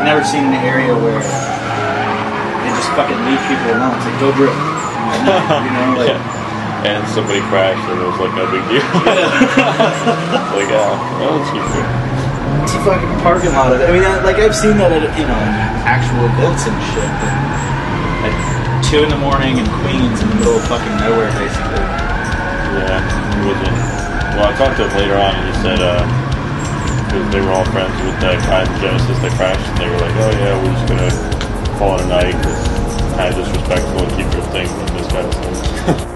never seen an area where they just fucking leave people alone. It's like, go drill. You know, like. Yeah. And somebody crashed and it was like no big deal. Like, let's keep it. It's a fucking parking lot of it. I mean, like, I've seen that at, you know, actual events and shit. But at 2 in the morning in Queens, in the middle of fucking nowhere, basically. Yeah, he wasn't. Well, I talked to him later on and he said, because they were all friends with the guy in Genesis that crashed, and they were like, oh yeah, we're just gonna call it a night because kind of disrespectful and keep drifting and this kind of thing.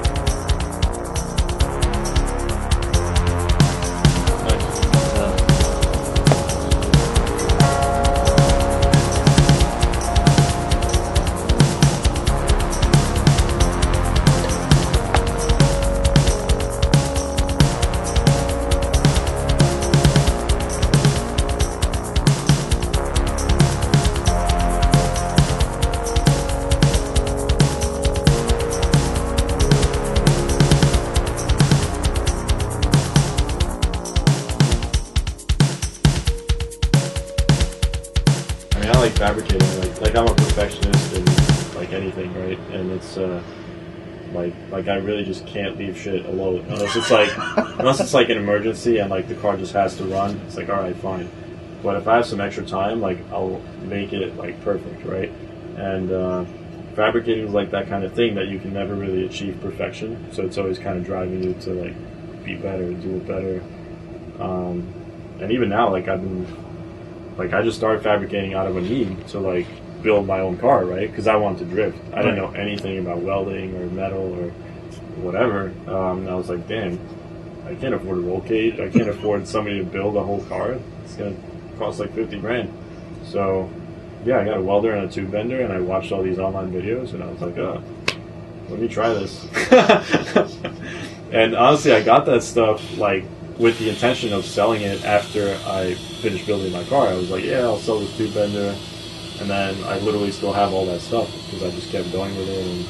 Fabricating, like I'm a perfectionist in like anything, right? And it's like I really just can't leave shit alone unless it's like an emergency and like the car just has to run. It's like, all right, fine. But if I have some extra time, like I'll make it like perfect, right? And fabricating is like that kind of thing that you can never really achieve perfection. So it's always kind of driving you to like be better, do it better. And even now, like I just started fabricating out of a need to like build my own car, right? Because I wanted to drift. I didn't know anything about welding or metal or whatever. And I was like, damn, I can't afford a roll cage. I can't afford somebody to build a whole car. It's gonna cost like $50,000. So yeah, I got a welder and a tube bender, and I watched all these online videos, and I was like, let me try this. And honestly, I got that stuff like with the intention of selling it after I finished building my car. I was like, yeah, I'll sell this tube bender, and then I literally still have all that stuff because I just kept going with it. And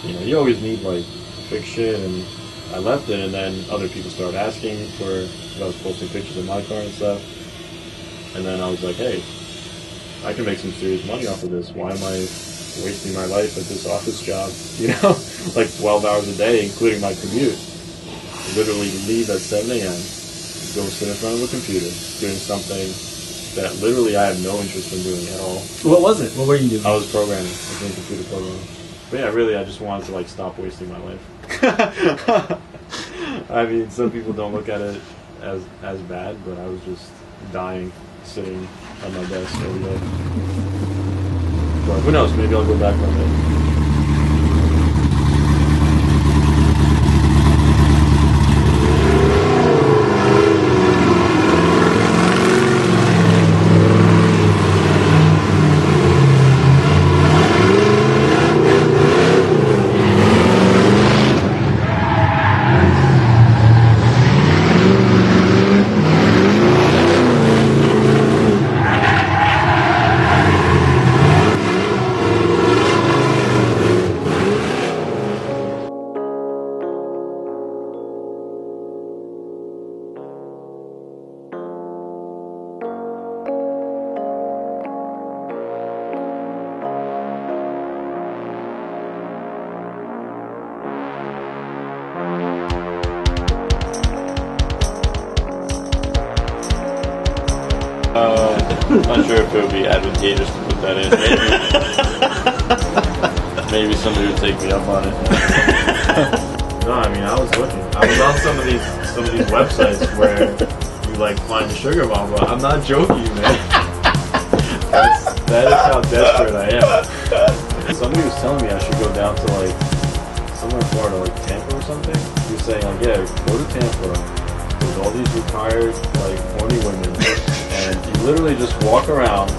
you know, you always need like fix shit, and I left it, and then other people started asking for, I was posting pictures of my car and stuff, and then I was like, hey, I can make some serious money off of this. Why am I wasting my life at this office job, you know, like 12 hours a day, including my commute? Literally leave at 7 a.m., go sit in front of a computer, doing something that literally I have no interest in doing at all. What was it? What were you doing? I was programming. I was doing computer programming. But yeah, really, I just wanted to like stop wasting my life. I mean, some people don't look at it as bad, but I was just dying sitting at my desk every day. But who knows? Maybe I'll go back one day. Not sure if it would be advantageous to put that in. Maybe somebody would take me up on it. No, I mean, I was looking. I was on some of these websites where you like find the sugar bomb. But I'm not joking, man. That is how desperate I am. Somebody was telling me I should go down to like somewhere in Florida, like Tampa or something. He was saying like, yeah, go to Tampa. There's all these retired like horny women. And you literally just walk around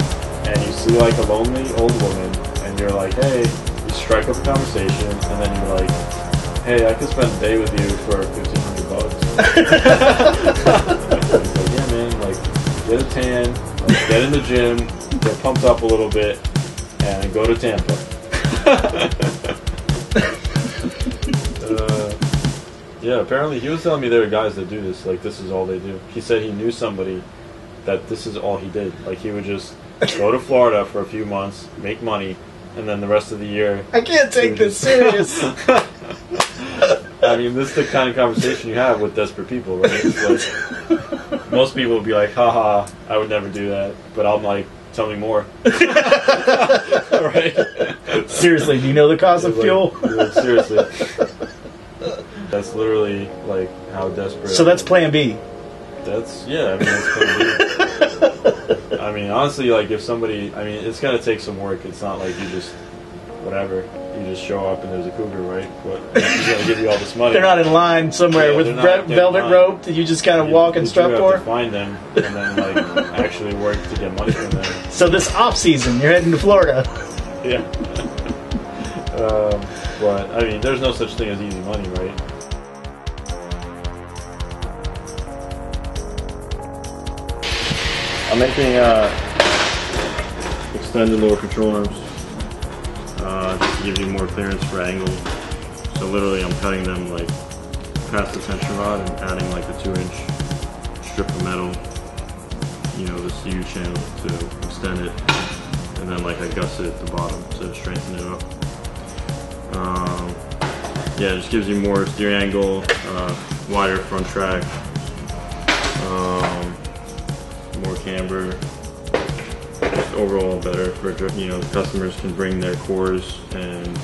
and you see like a lonely old woman and you're like, hey, you strike up a conversation and then you're like, hey, I could spend a day with you for $1,500. He's like, yeah man, like get a tan, like, get in the gym, get pumped up a little bit, and go to Tampa. Yeah, apparently he was telling me there are guys that do this, like this is all they do. He said he knew somebody that this is all he did. Like, he would just go to Florida for a few months, make money, and then the rest of the year... I can't take this serious. I mean, this is the kind of conversation you have with desperate people, right? It's like, most people would be like, haha, I would never do that. But I'm like, tell me more. Right? Seriously, do you know the cost of fuel? Seriously. That's literally, like, how desperate... So that's plan B. That's, yeah, I mean, that's plan B. I mean, honestly, like, if somebody... I mean, it's going to take some work. It's not like you just... Whatever. You just show up and there's a cougar, right? But he's going to give you all this money. They're not in line somewhere with velvet rope that you just kind of walk and strut for? You have to find them and then, like, actually work to get money from them. So this off-season, you're heading to Florida. Yeah. But, I mean, there's no such thing as easy money, right? I'm making extended lower control arms just to give you more clearance for angle. So literally I'm cutting them like past the tension rod and adding like a 2-inch strip of metal, you know, this U channel to extend it, and then like I gusset at the bottom to strengthen it up. Yeah, it just gives you more steering angle, wider front track, more camber, just overall better for, you know, the customers can bring their cores and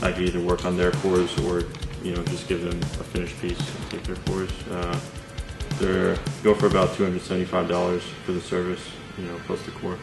I can either work on their cores or, you know, just give them a finished piece and take their cores. They go for about $275 for the service, you know, plus the core.